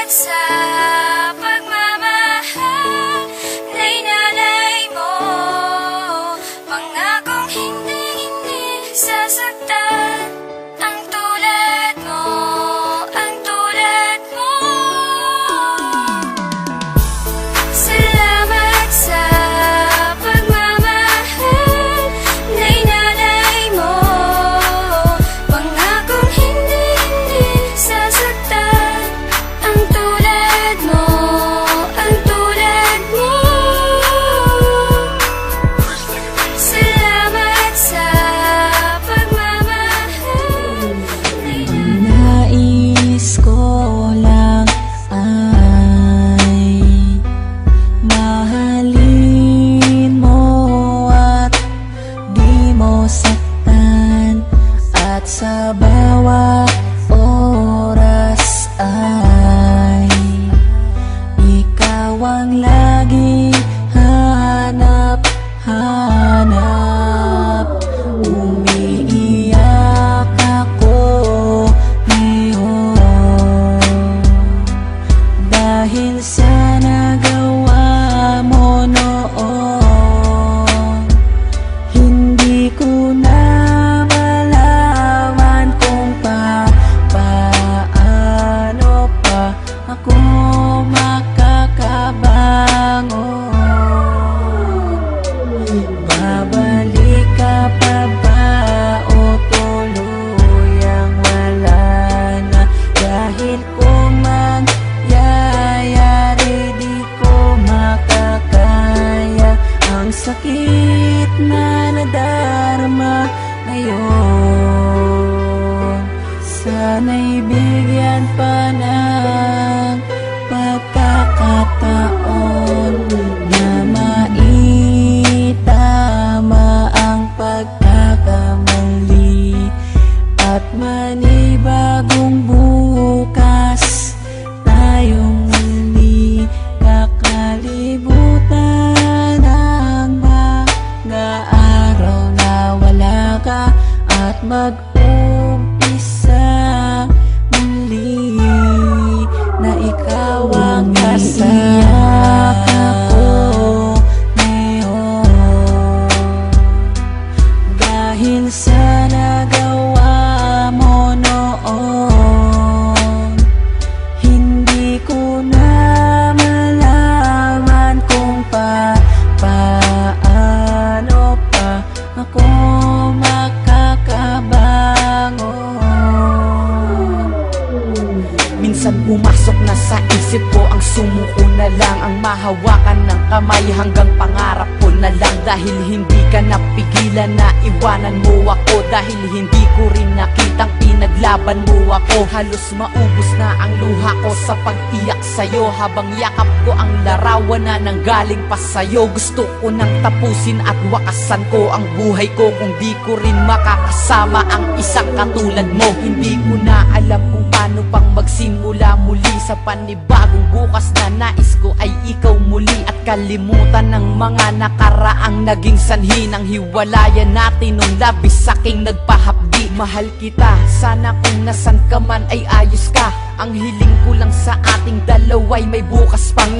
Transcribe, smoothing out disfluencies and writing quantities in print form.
Salamat sa pagmamahal na inalay mo. Pangakong hindi sasaktan ang tulad mo, ang tulad mo. Salamat sa pagmamahal na inalay mo. Pangakong hindi sasaktan ang tulad mo, ang tulad mo. Salamat sa pagmamahal. Nais ko lang ay mahalin mo at di mo saktan, at sa bawat oras ay ikaw ang lagi hanap. Umiiyak ako ngayon dahil sa nagawa mo noon. Hindi ko na malaman kung paano pa ako makakabangon. Babalik ka pa ba o tuluyang wala na? Dahil kung mangyayari di ko makakaya ang sakit na nadarama ngayon. Sana'y bigyan pa ng pagkakataon na maitama ang pagkakamali, at manibagong bukas tayong muli kakalibutan ang mga araw na wala ka, at mag-umpisa muli na ikaw ang kasama ko ngayon. Dahil sa nagawa mo noon, hindi ko na malaman kung paano pa ako makakabangon. Minsan pumasok na sa isip ko ang sumuko na lang, ang mahawakan ng kamay hanggang pangarap ko na lang. Dahil hindi ka napigilan na iwanan mo ako, dahil hindi ko rin nakitang pinaglaban mo ako. Halos maubos na ang luha ko sa pag-iyak sa'yo, habang yakap ko ang larawan na nanggaling pa sa'yo. Gusto ko nang tapusin at wakasan ko ang buhay ko kung di ko rin makakasama ang isang katulad mo. Hindi ko na alam kung paano pang magsimula muli sa panibagong bukas na nais ko ay ikaw muli, at kalimutan ng mga nakaraang naging sanhi ng hiwalayan natin nung labis saking nagpahapdi. Mahal kita, sana kung nasan ka man ay ayos ka. Ang hiling ko lang sa ating dalawa'y may bukas pang